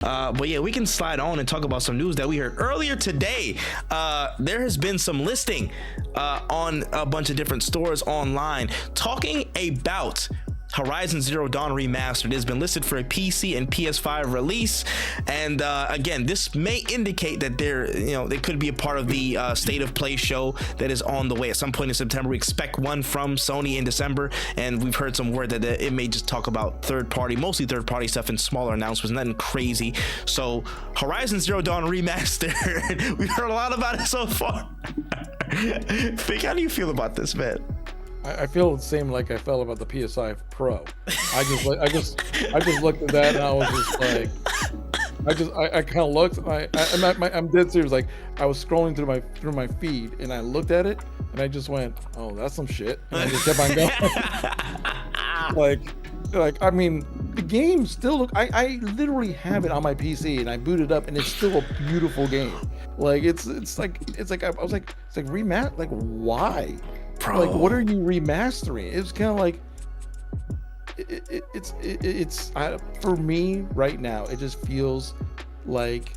But yeah, we can slide on and talk about some news that we heard earlier today. There has been some listing on a bunch of different stores online talking about Horizon Zero Dawn Remastered. It has been listed for a PC and PS5 release, and again, this may indicate that they could be a part of the State of Play show that is on the way at some point in September. We expect one from Sony in December, and we've heard some word that it may just talk about mostly third party stuff and smaller announcements, nothing crazy. So Horizon Zero Dawn Remastered, we've heard a lot about it so far. Fig, how do you feel about this, man? I feel the same like I felt about the PS5 Pro. I just looked at that and I was just like, I kind of looked. I'm dead serious. Like I was scrolling through my feed and I looked at it and I just went, oh, that's some shit. And I just kept on going. like I mean, the game still look. I literally have it on my PC and I boot it up and it's still a beautiful game. Like it's like I was like remaster. Like why? Bro. Like, what are you remastering? It's kind of like it's for me right now. It just feels like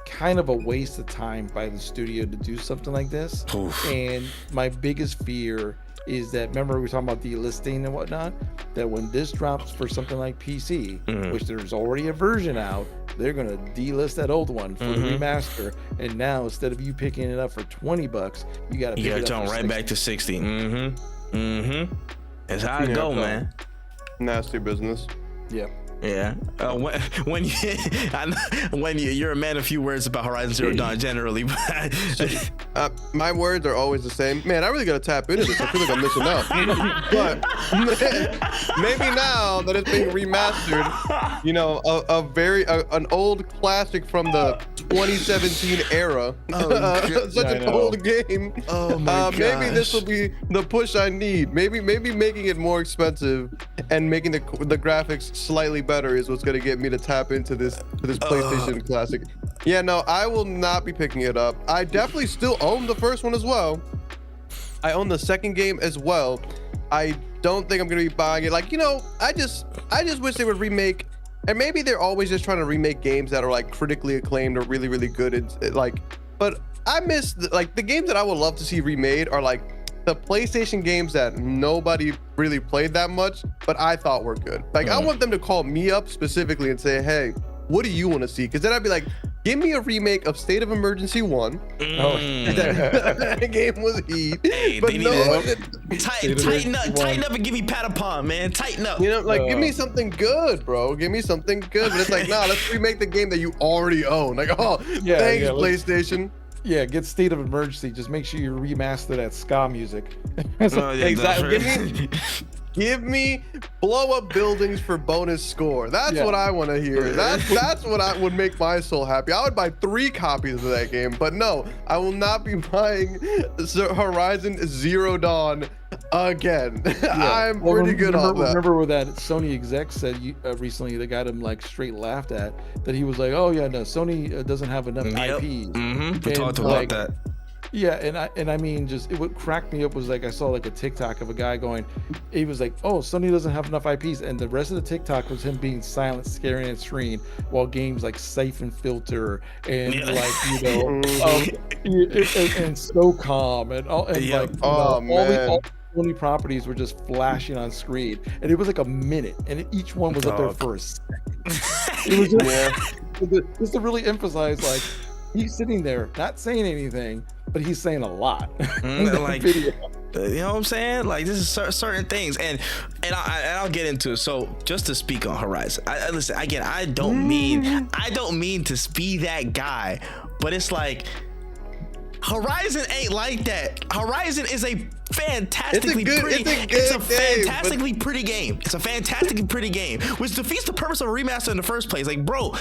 kind of a waste of time by the studio to do something like this. Oof. And my biggest fear is that, remember we were talking about delisting and whatnot, that when this drops for something like PC, which there's already a version out, they're gonna delist that old one for the remaster, and now instead of you picking it up for $20, you gotta turn right back to 60. That's how it go, man. Nasty business. Yep. Yeah. When you're a man of few words about Horizon Zero Dawn generally, but my words are always the same. Man, I really gotta tap into this. I feel like I'm missing out. But maybe now that it's being remastered, an old classic from the 2017 era, such an old game. Oh my gosh. Maybe this will be the push I need. Maybe making it more expensive and making the graphics slightly better is what's going to get me to tap into this PlayStation classic. Yeah, no, I will not be picking it up. I definitely still own the first one as well. I own the second game as well. I don't think I'm going to be buying it. Like, I just wish they would remake, and maybe they're always just trying to remake games that are like critically acclaimed or really, really good. But I miss the games that I would love to see remade are like the PlayStation games that nobody really played that much, but I thought were good. Like, I want them to call me up specifically and say, hey, what do you want to see? Because then I'd be like, give me a remake of State of Emergency 1. That game was heat. Hey, but tighten up and give me Patapon, man. Tighten up. Give me something good, bro. Give me something good. But it's like, nah, let's remake the game that you already own. Like, thanks, PlayStation. Yeah, get State of Emergency. Just make sure you remaster that ska music. Exactly. Give me blow up buildings for bonus score. That's what I want to hear. That's what would make my soul happy. I would buy 3 copies of that game, but no, I will not be buying Horizon Zero Dawn again. I'm pretty good on that. Remember what that Sony exec said recently? They got him like straight laughed at. That he was like, "Oh yeah, no, Sony doesn't have enough IPs." We talked about that. Yeah, and I mean, just what cracked me up was like I saw like a TikTok of a guy going, he was like, "Oh, Sony doesn't have enough IPs," and the rest of the TikTok was him being silent, staring at screen while games like Siphon Filter and and SOCOM and all all the Sony properties were just flashing on screen, and it was like a minute, and each one was up there for a second. It was just to really emphasize, like, he's sitting there not saying anything, but he's saying a lot. Like, you know what I'm saying? Like, this is certain things, and I'll get into it. So just to speak on Horizon, listen again. I don't mean to be that guy, but it's like Horizon ain't like that. Horizon is a fantastically pretty game. It's a fantastically pretty game, which defeats the purpose of a remaster in the first place. Like, bro,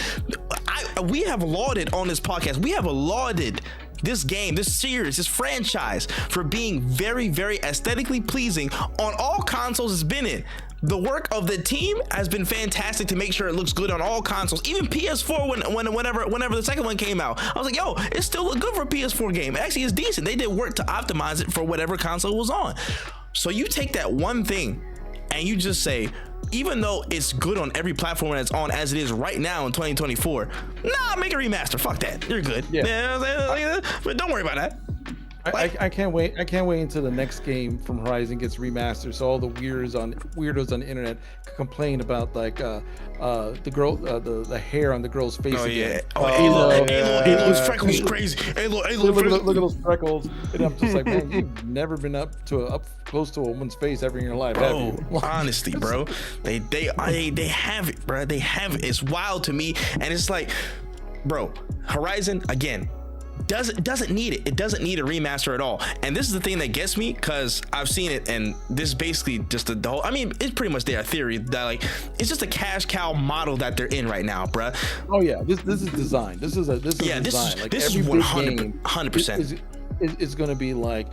we have lauded on this podcast. We have lauded this game, this series, this franchise for being very, very aesthetically pleasing on all consoles it's been in. The work of the team has been fantastic to make sure it looks good on all consoles. Even PS4, whenever the second one came out, I was like, yo, it still looked good for a PS4 game. Actually, it's decent. They did work to optimize it for whatever console it was on. So you take that one thing and you just say, even though it's good on every platform that it's on as it is right now in 2024, nah, make a remaster. Fuck that. You're good. Yeah, but don't worry about that. I can't wait. I can't wait until the next game from Horizon gets remastered, so all the weirdos on the internet can complain about like the girl, the hair on the girl's face. Oh again. yeah. Alo's freckles crazy. Alo, look at those freckles. And I'm just like, man, you've never been up close to a woman's face ever in your life, have you? Honestly, bro, they have it, bro. They have it. It's wild to me, and it's like, bro, Horizon again. Doesn't need it. It doesn't need a remaster at all. And this is the thing that gets me, because I've seen it, and this is basically just the whole. I mean, it's pretty much their theory that like it's just a cash cow model that they're in right now, bruh. Oh yeah, this is design. This is design. Like this every is 100%. It's going to be like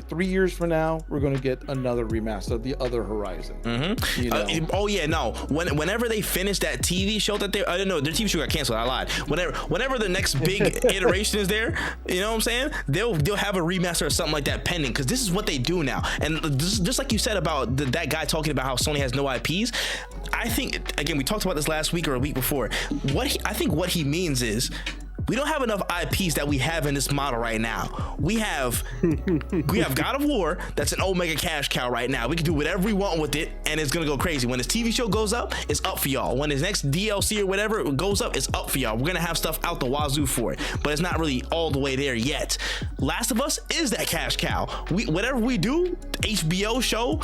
3 years from now, we're going to get another remaster of the other Horizon. Mm-hmm. You know? Oh yeah, no. Whenever they finish that TV show that I don't know, their TV show got canceled. I lied. Whenever the next big iteration is there, you know what I'm saying? They'll have a remaster or something like that pending, because this is what they do now. And just like you said about that guy talking about how Sony has no IPs, I think again we talked about this last week or a week before. I think what he means is, we don't have enough IPs that we have in this model right now. We have God of War, that's an Omega cash cow right now. We can do whatever we want with it, and it's gonna go crazy. When this TV show goes up, it's up for y'all. When his next DLC or whatever goes up, it's up for y'all. We're gonna have stuff out the wazoo for it, but it's not really all the way there yet. Last of Us is that cash cow. Whatever we do, HBO show,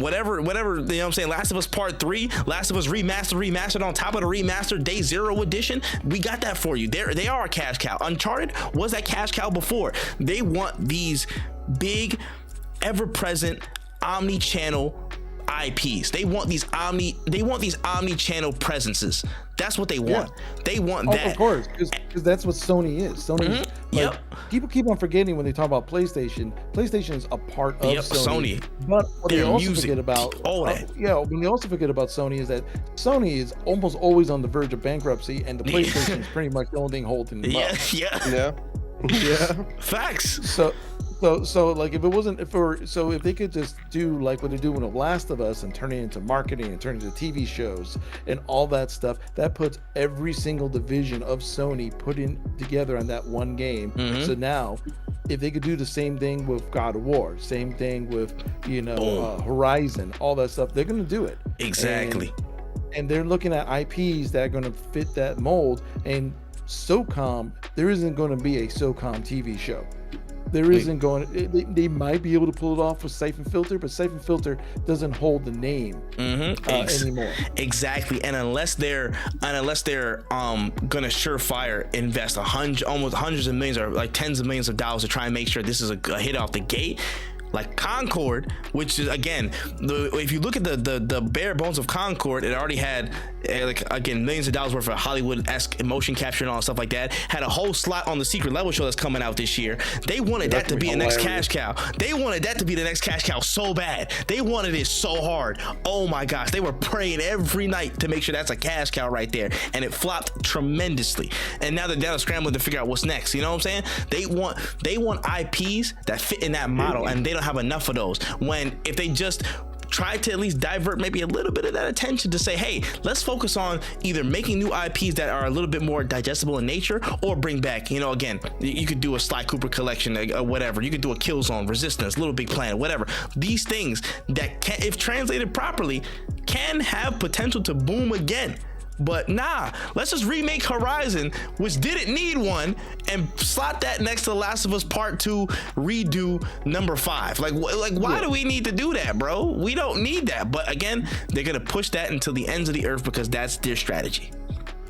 whatever, you know what I'm saying, Last of Us Part 3, Last of Us remastered on top of the remastered Day Zero edition, we got that for you. They are a cash cow. Uncharted was that cash cow before. They want these big, ever-present, omni-channel IPs. They want these omni-channel presences. That's what they want. Yeah. They want that. Of course, because that's what Sony is. Sony. Like, people keep on forgetting when they talk about PlayStation. PlayStation is a part of Sony. But what they also forget about all that. When they also forget about Sony is that Sony is almost always on the verge of bankruptcy, and the PlayStation is pretty much the only thing holding them up. Yeah. Facts. So like if they could just do like what they're doing with Last of Us and turn it into marketing and turn it into TV shows and all that stuff, that puts every single division of Sony putting together on that one game. Mm-hmm. So now, if they could do the same thing with God of War, same thing with Horizon, all that stuff, they're gonna do it. Exactly. And they're looking at IPs that are gonna fit that mold. And SOCOM, there isn't going to be a SOCOM TV show. There isn't going. They might be able to pull it off with Siphon Filter, but Siphon Filter doesn't hold the name anymore. Exactly, and unless they're gonna surefire invest almost hundreds of millions or like tens of millions of dollars to try and make sure this is a hit off the gate. Like Concord, which is again, if you look at the bare bones of Concord, it already had millions of dollars worth of Hollywood-esque motion capture and all that stuff like that. Had a whole slot on the Secret Level show that's coming out this year. They wanted that to be the next cash cow. They wanted that to be the next cash cow so bad. They wanted it so hard. Oh my gosh, they were praying every night to make sure that's a cash cow right there, and it flopped tremendously. And now they're scrambling to figure out what's next. You know what I'm saying? They want IPs that fit in that model, and they don't have enough of those. When if they just try to at least divert maybe a little bit of that attention to say, hey, let's focus on either making new IPs that are a little bit more digestible in nature, or bring back, again, you could do a Sly Cooper collection or whatever. You could do a Killzone, Resistance, Little Big Planet, whatever. These things that can, if translated properly, can have potential to boom again. But nah, let's just remake Horizon, which didn't need one, and slot that next to The Last of Us Part 2 redo number 5. Like why do we need to do that, bro? We don't need that. But again, they're gonna push that until the ends of the earth because that's their strategy.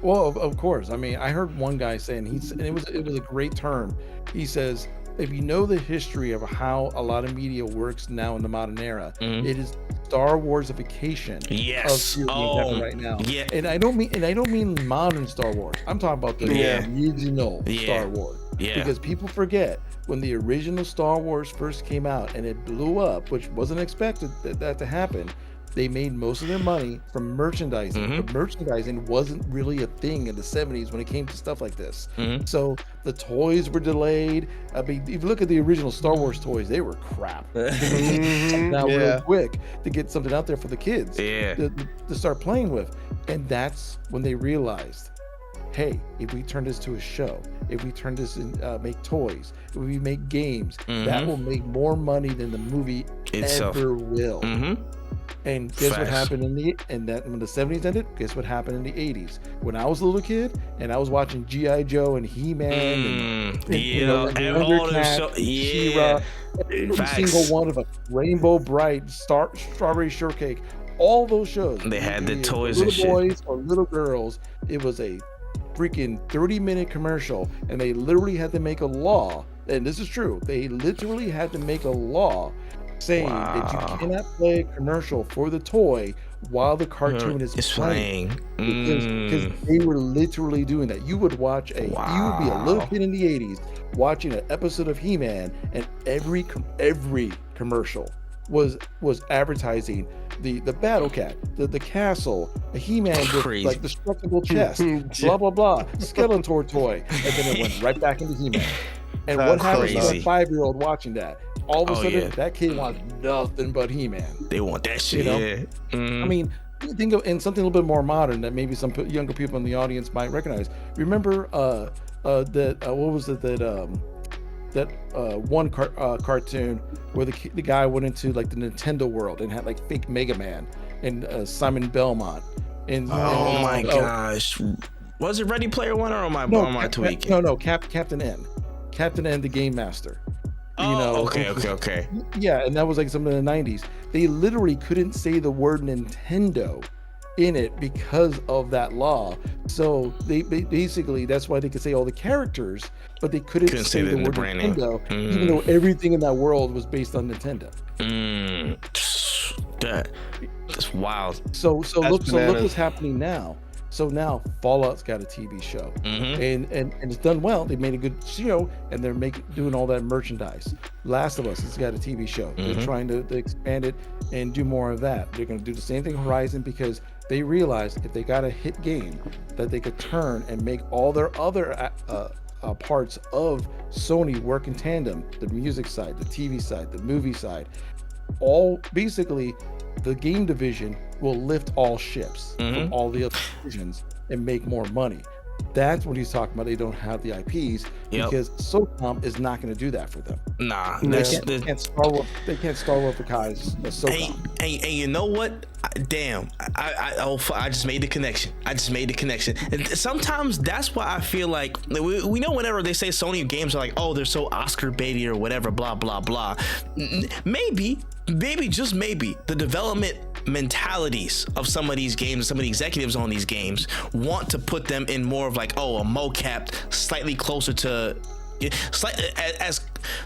Well, of course. I mean, I heard one guy saying and it was a great term. He says, if you know the history of how a lot of media works now in the modern era, it is Star Warsification of right now. Yeah. And I don't mean modern Star Wars. I'm talking about the original Star Wars. Yeah. Because people forget when the original Star Wars first came out and it blew up, which wasn't expected that to happen. they made most of their money from merchandising. Mm-hmm. But merchandising wasn't really a thing in the 70s when it came to stuff like this. Mm-hmm. So the toys were delayed. I mean, if you look at the original Star Wars toys, they were crap. Now real quick to get something out there for the kids to start playing with. And that's when they realized, hey, if we turn this to a show, if we turn this and make toys, if we make games, that will make more money than the movie itself ever will. And guess what happened when the 70s ended? Guess what happened in the 80s? When I was a little kid and I was watching G.I. Joe and He-Man and Thundercats, She-Ra, every single one of a Rainbow Bright, Strawberry Shortcake, all those shows. They had the toys and shit. Little boys or little girls, it was a freaking 30-minute commercial, and they literally had to make a law, and this is true, they literally had to make a law saying that you cannot play a commercial for the toy while the cartoon is playing. Because they were literally doing that. You would watch you would be a little kid in the 80s watching an episode of He-Man, and every commercial was advertising the battle cat, the castle, a He-Man with like destructible chest, blah blah blah, Skeletor toy, and then it went right back into He-Man. And what happens to a 5-year-old watching that? All of a sudden, that kid wants nothing but He-Man. They want that shit. You know? I mean, think of and something a little bit more modern that maybe some younger people in the audience might recognize. Remember that what was it that one cartoon where the guy went into like the Nintendo world and had like fake Mega Man and Simon Belmont and my gosh, was it Ready Player One or am I tweaking? No, Captain N, the Game Master. Okay. Yeah, and that was like something in the 90s. They literally couldn't say the word Nintendo in it because of that law. So they basically, that's why they could say all the characters, but they couldn't say the word Nintendo, even though everything in that world was based on Nintendo. That's wild. So look what's happening now. So now Fallout's got a TV show, and it's done well. They made a good show, and they're doing all that merchandise. Last of Us has got a TV show. They're trying to expand it and do more of that. They're going to do the same thing Horizon because they realized if they got a hit game that they could turn and make all their other parts of Sony work in tandem. The music side, the TV side, the movie side, all basically the game division will lift all ships from all the other divisions and make more money. That's what he's talking about. They don't have the IPs because SOCOM is not going to do that for them. Nah, they can't Star Wars the guys. SOCOM. And you know what? Damn, I just made the connection. And sometimes that's why I feel like we know whenever they say Sony games are like, oh, they're so Oscar baity or whatever, blah blah blah. Maybe just maybe the development mentalities of some of these games, some of the executives on these games want to put them in more of like, a mocap, slightly closer to as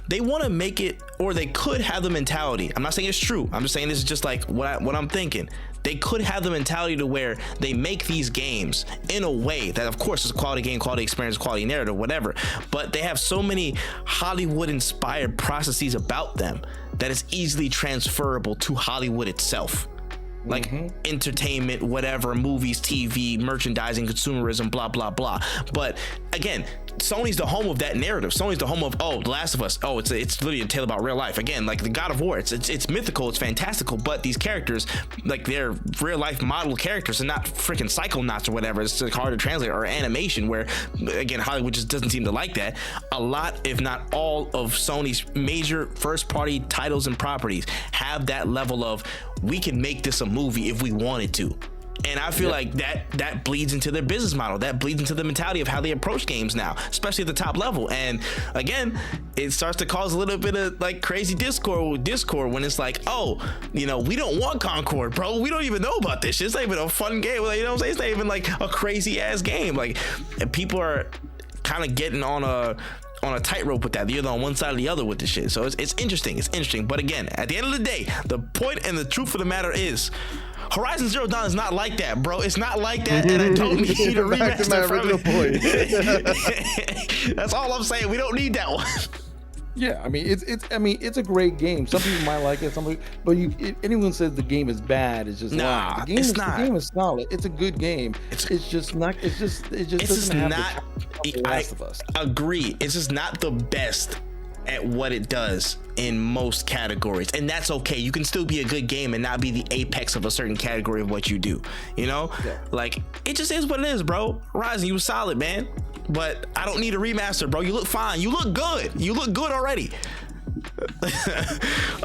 they want to make it, or they could have the mentality. I'm not saying it's true. I'm just saying this is just like what I'm thinking. They could have the mentality to where they make these games in a way that, of course, is a quality game, quality experience, quality narrative, whatever. But they have so many Hollywood-inspired processes about them that it's easily transferable to Hollywood itself. Like entertainment, whatever, movies, TV, merchandising, consumerism, blah, blah, blah. But again, Sony's the home of that narrative. Sony's the home of, The Last of Us. It's literally a tale about real life. Again, like the God of War, it's mythical, it's fantastical, but these characters, like they're real life model characters and not freaking psychonauts or whatever. It's like hard to translate, or animation, where again, Hollywood just doesn't seem to like that. A lot, if not all, of Sony's major first party titles and properties have that level of, we can make this a movie if we wanted to. And I feel like that bleeds into their business model. That bleeds into the mentality of how they approach games now, especially at the top level. And again, it starts to cause a little bit of like crazy discord when it's like, we don't want Concord, bro. We don't even know about this shit. It's not even a fun game. Like, you know what I'm saying? It's not even like a crazy ass game. Like, people are kind of getting on a tightrope with that. You're on one side or the other with this shit. So it's interesting. But again, at the end of the day, the point and the truth of the matter is, Horizon Zero Dawn is not like that, bro. It's not like that, and I don't need a remaster from it. That's all I'm saying. We don't need that one. Yeah, I mean it's a great game. Some people might like it, but anyone says the game is bad is just lying. The game it's is not. The game is solid. It's a good game. It's just not. It just doesn't have not. the Last of Us. Agree. It's just not the best at what it does in most categories, and that's okay. You can still be a good game and not be the apex of a certain category of what you do. You know, like it just is what it is, bro. Horizon, you was solid, man. But I don't need a remaster, bro. You look fine. You look good. You look good already.